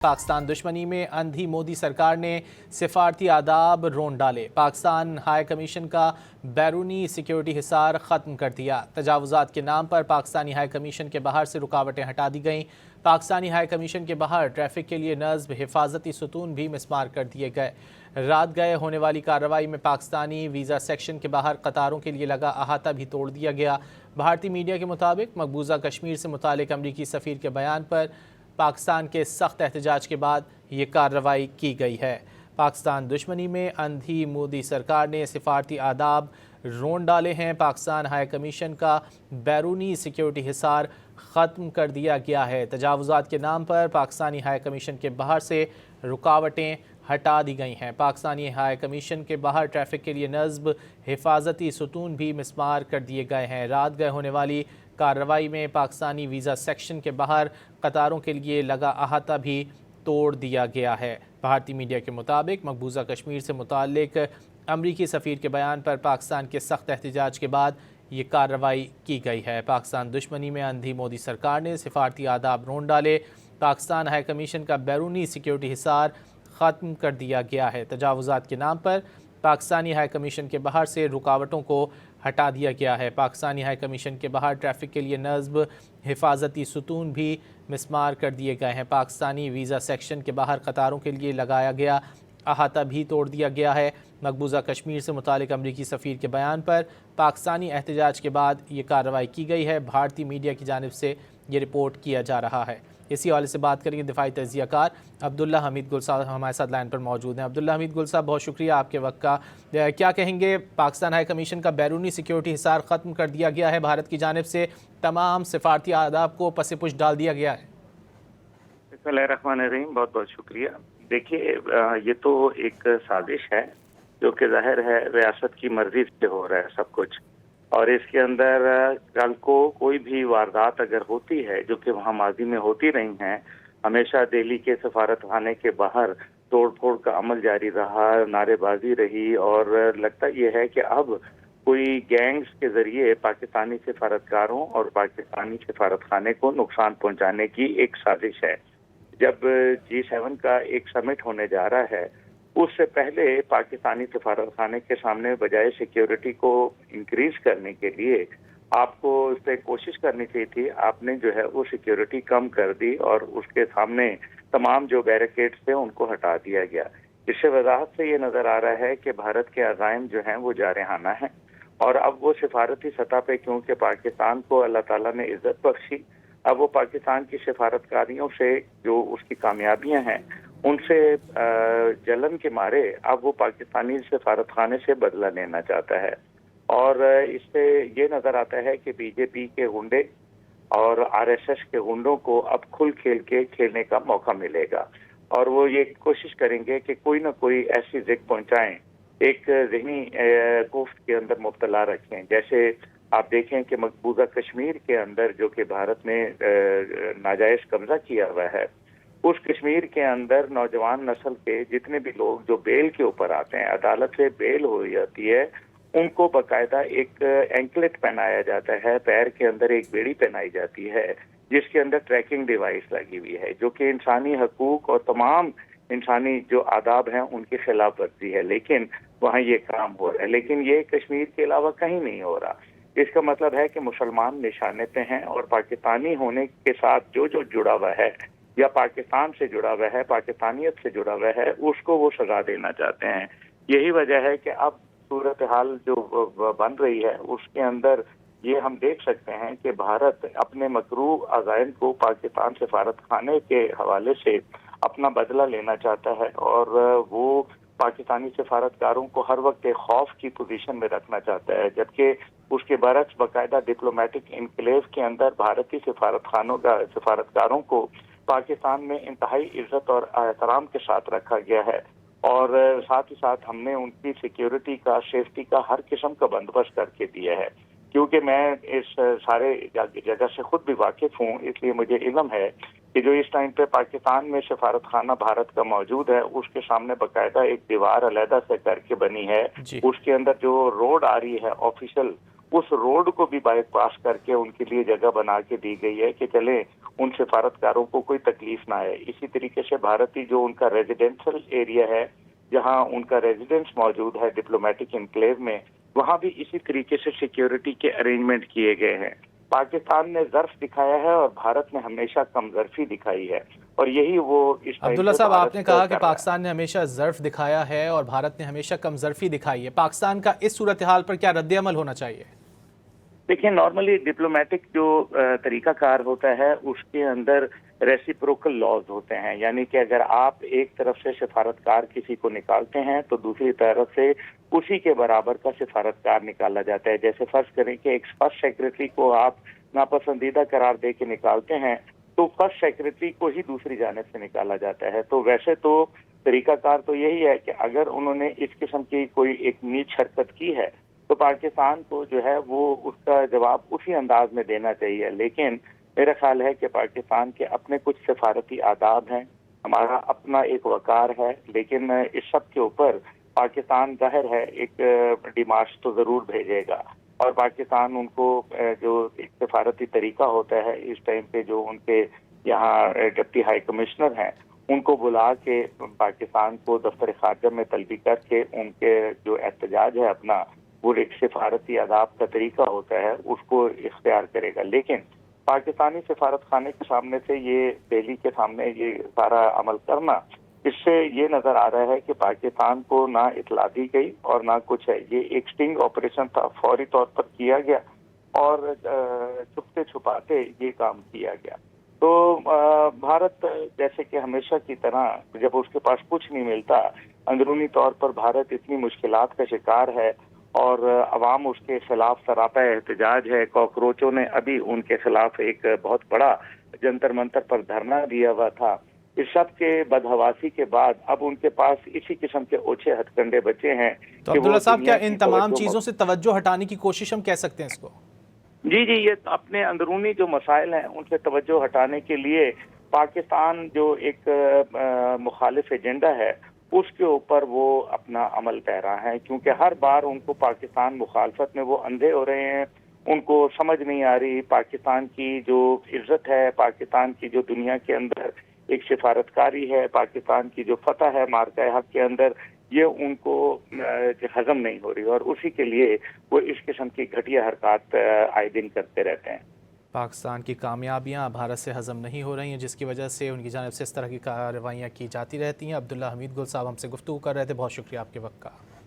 पाकिस्तान दुश्मनी में अंधी मोदी सरकार ने सिफारती आदाब रोन डाले। पाकिस्तान हाई कमीशन का बैरूनी सिक्योरिटी हिसार ख़त्म कर दिया। तजावुज़ात के नाम पर पाकिस्तानी हाई कमीशन के बाहर से रुकावटें हटा दी गईं। पाकिस्तानी हाई कमीशन के बाहर ट्रैफिक के लिए नस्ब हिफाजती सुतून भी मिस्मार कर दिए गए। रात गए होने वाली कार्रवाई में पाकिस्तानी वीज़ा सेक्शन के बाहर कतारों के लिए लगा अहाता भी तोड़ दिया गया। भारतीय मीडिया के मुताबिक मकबूजा कश्मीर से मुतालिक अमरीकी सफ़ीर के बयान पर पाकिस्तान के सख्त एहतजाज के बाद ये कार्रवाई की गई है। पाकिस्तान दुश्मनी में अंधी मोदी सरकार ने सिफारती आदाब रोन डाले हैं। पाकिस्तान हाई कमीशन का बैरूनी सिक्योरिटी हिसार ख़त्म कर दिया गया है। तजावुज़ात के नाम पर पाकिस्तानी हाई कमीशन के बाहर से रुकावटें हटा दी गई हैं। पाकिस्तानी हाई कमीशन के बाहर ट्रैफिक के लिए नस्ब हिफाजती सुतून भी मिस्मार कर दिए गए हैं। रात गए होने वाली कार्रवाई में पाकिस्तानी वीज़ा सेक्शन के बाहर कतारों के लिए लगा अहाता भी तोड़ दिया गया है। भारतीय मीडिया के मुताबिक मकबूजा कश्मीर से मुताल्लिक अमरीकी सफ़ीर के बयान पर पाकिस्तान के सख्त एहतजाज के बाद ये कार्रवाई की गई है। पाकिस्तान दुश्मनी में अंधी मोदी सरकार ने सिफारती आदाब रोन डाले। पाकिस्तान हाई कमीशन का बैरूनी सिक्योरिटी हिसार ख़त्म कर दिया गया है। तजावुज़ात के नाम पर पाकिस्तानी हाई कमीशन के बाहर से रुकावटों को हटा दिया गया है। पाकिस्तानी हाई कमीशन के बाहर ट्रैफिक के लिए नस्ब हिफाजती सुतून भी मिस्मार कर दिए गए हैं। पाकिस्तानी वीज़ा सेक्शन के बाहर कतारों के लिए लगाया गया अहाता भी तोड़ दिया गया है। मकबूजा कश्मीर से मुतालिक अमरीकी सफ़ीर के बयान पर पाकिस्तानी एहतजाज के बाद ये कार्रवाई की गई है। भारतीय मीडिया की जानिब से ये रिपोर्ट किया जा रहा है। इसी हवाले से बात करेंगे दिफाई तजियाकार अब्दुल्ला हमीद गुल साहब हमारे साथ लाइन पर मौजूद हैं। अब्दुल्ला हमीद गुल साहब, बहुत शुक्रिया आपके वक्त का। क्या कहेंगे, पाकिस्तान हाई कमीशन का बैरूनी सिक्योरिटी हिसार ख़त्म कर दिया गया है, भारत की जानिब से तमाम सिफारती आदाब को पसे-पुश डाल दिया गया है। बिस्मिल्लाहिर्रहमानिर्रहीम, बहुत बहुत शुक्रिया। देखिए, ये तो एक साजिश है जो कि जाहिर है रियासत की मर्जी से हो रहा है सब कुछ, और इसके अंदर कल को कोई भी वारदात अगर होती है जो कि वहाँ माजी में होती रही हैं, हमेशा दिल्ली के सफारत खाने के बाहर तोड़ फोड़ का अमल जारी रहा, नारेबाजी रही, और लगता ये है कि अब कोई गैंग्स के जरिए पाकिस्तानी सफारतकारों और पाकिस्तानी सफारत खाने को नुकसान पहुंचाने की एक साजिश है। जब G7 का एक समिट होने जा रहा है, उससे पहले पाकिस्तानी सफारत खाने के सामने बजाय सिक्योरिटी को इंक्रीज करने के लिए आपको उस पर कोशिश करनी चाहिए थी। आपने जो है वो सिक्योरिटी कम कर दी और उसके सामने तमाम जो बैरिकेड्स थे उनको हटा दिया गया। इससे वजाहत से ये नजर आ रहा है कि भारत के अज़ाइम जो हैं वो जारहाना है, और अब वो सिफारती सतह पे क्योंकि पाकिस्तान को अल्लाह ताला ने इज्जत बख्शी, अब वो पाकिस्तान की सिफारतकारियों से जो उसकी कामयाबियां हैं उनसे जलन के मारे अब वो पाकिस्तानी सफारत खाने से बदला लेना चाहता है। और इससे ये नजर आता है कि बीजेपी के गुंडे और आरएसएस के गुंडों को अब खुल खेल के खेलने का मौका मिलेगा, और वो ये कोशिश करेंगे कि कोई ना कोई ऐसी जिक पहुंचाएं, एक ज़हनी कोफ्त के अंदर मुब्तला रखें। जैसे आप देखें कि मकबूजा कश्मीर के अंदर जो कि भारत ने नाजायज कब्जा किया हुआ है, उस कश्मीर के अंदर नौजवान नस्ल के जितने भी लोग जो बेल के ऊपर आते हैं, अदालत से बेल हो जाती है, उनको बाकायदा एक एंकलेट पहनाया जाता है, पैर के अंदर एक बेड़ी पहनाई जाती है जिसके अंदर ट्रैकिंग डिवाइस लगी हुई है, जो कि इंसानी हकूक और तमाम इंसानी जो आदाब हैं उनकी खिलाफ वर्जी है। लेकिन वहाँ ये काम हो रहा है, लेकिन ये कश्मीर के अलावा कहीं नहीं हो रहा। इसका मतलब है कि मुसलमान निशाने पे हैं, और पाकिस्तानी होने के साथ जो जो जुड़ा हुआ है या पाकिस्तान से जुड़ा हुआ है, पाकिस्तानियत से जुड़ा हुआ है, उसको वो सजा देना चाहते हैं। यही वजह है कि अब सूरत हाल जो बन रही है उसके अंदर ये हम देख सकते हैं कि भारत अपने मकरू अज़ाइम को पाकिस्तान सफारत खाने के हवाले से अपना बदला लेना चाहता है, और वो पाकिस्तानी सफारतकारों को हर वक्त एक खौफ की पोजीशन में रखना चाहता है, जबकि उसके बरक्स बाकायदा डिप्लोमेटिक इनक्लेव के अंदर भारतीय सफारतकारों को पाकिस्तान में इंतहाई इज्जत और एहतराम के साथ रखा गया है, और साथ ही साथ हमने उनकी सिक्योरिटी का, सेफ्टी का हर किस्म का बंदोबस्त करके दिया है। क्योंकि मैं इस सारे जगह से खुद भी वाकिफ हूँ, इसलिए मुझे इल्म है कि जो इस टाइम पे पाकिस्तान में सफारत खाना भारत का मौजूद है, उसके सामने बाकायदा एक दीवार अलहदा से करके बनी है। उसके अंदर जो रोड आ रही है ऑफिशियल, उस रोड को भी बाईपास करके उनके लिए जगह बना के दी गई है कि चले उन सिफारतकारों को कोई तकलीफ ना आए। इसी तरीके से भारतीय जो उनका रेजिडेंशियल एरिया है, जहां उनका रेजिडेंस मौजूद है डिप्लोमेटिक एनक्लेव में, वहां भी इसी तरीके से सिक्योरिटी के अरेंजमेंट किए गए हैं। पाकिस्तान ने ज़र्फ दिखाया है और भारत ने हमेशा कमज़र्फी दिखाई है, और यही वो इस टाइम अब्दुल्ला पे साहब, भारत आपने कर कहा कि रहा है। पाकिस्तान ने हमेशा ज़र्फ दिखाया है और भारत ने हमेशा कमज़र्फी दिखाई है। पाकिस्तान का इस सूरत हाल पर क्या रद्द-ए-अमल होना चाहिए? देखिए, नॉर्मली डिप्लोमेटिक जो तरीकाकार होता है उसके अंदर रेसिप्रोकल लॉज होते हैं, यानी कि अगर आप एक तरफ से सिफारतकार किसी को निकालते हैं तो दूसरी तरफ से उसी के बराबर का सिफारतकार निकाला जाता है। जैसे फर्ज करें कि एक फर्स्ट सेक्रेटरी को आप नापसंदीदा करार दे के निकालते हैं तो फर्स्ट सेक्रेटरी को ही दूसरी जानिब से निकाला जाता है। तो वैसे तो तरीकाकार तो यही है कि अगर उन्होंने इस किस्म की कोई एक नीच हरकत की है तो पाकिस्तान को जो है वो उसका जवाब उसी अंदाज में देना चाहिए। लेकिन मेरा ख्याल है कि पाकिस्तान के अपने कुछ सिफारती आदाब हैं, हमारा अपना एक वकार है, लेकिन इस सब के ऊपर पाकिस्तान जाहिर है एक डिमार्च तो ज़रूर भेजेगा, और पाकिस्तान उनको जो एक सिफारती तरीका होता है इस टाइम पे, जो उनके यहाँ डिप्टी हाई कमिश्नर हैं, उनको बुला के पाकिस्तान को दफ्तर खारजा में तलबी करके उनके जो एहतजाज है अपना, वो एक सिफारती आदाब का तरीका होता है, उसको इख्तियार करेगा। लेकिन पाकिस्तानी सिफारत खाने के सामने से ये दिल्ली के सामने ये सारा अमल करना, इससे ये नजर आ रहा है कि पाकिस्तान को ना इतला दी गई और ना कुछ है। ये एक स्टिंग ऑपरेशन था, फौरी तौर पर किया गया और छुपते छुपाते ये काम किया गया। तो भारत जैसे कि हमेशा की तरह जब उसके पास कुछ नहीं मिलता, अंदरूनी तौर पर भारत इतनी मुश्किलात का शिकार है और अवाम उसके खिलाफ सरापा एहतजाज है। कॉकरोचों ने अभी उनके खिलाफ एक बहुत बड़ा जंतर मंतर पर धरना दिया हुआ था। इस सब के बदहवासी के बाद अब उनके पास इसी किस्म के ओछे हथकंडे बचे हैं। तो अब्दुल्ला साहब, क्या इन तमाम चीज़ों से तवज्जो हटाने की कोशिश हम कह सकते हैं इसको? जी, ये अपने अंदरूनी जो मसाइल हैं उनसे तवज्जो हटाने के लिए पाकिस्तान जो एक मुखालिफ एजेंडा है उसके ऊपर वो अपना अमल पैरा है, क्योंकि हर बार उनको पाकिस्तान मुखालफत में वो अंधे हो रहे हैं। उनको समझ नहीं आ रही पाकिस्तान की जो इज्जत है, पाकिस्तान की जो दुनिया के अंदर एक सिफारतकारी है, पाकिस्तान की जो फतह है मार्का हक के अंदर, ये उनको हजम नहीं हो रही, और उसी के लिए वो इस किस्म की घटिया हरकत आए दिन करते रहते हैं। पाकिस्तान की कामयाबियां भारत से हज़म नहीं हो रही हैं, जिसकी वजह से उनकी जानिब से इस तरह की कार्रवाइयाँ की जाती रहती हैं। अब्दुल्ला हमीद गुल साहब हमसे गुफ्तगू कर रहे थे, बहुत शुक्रिया आपके वक्त का।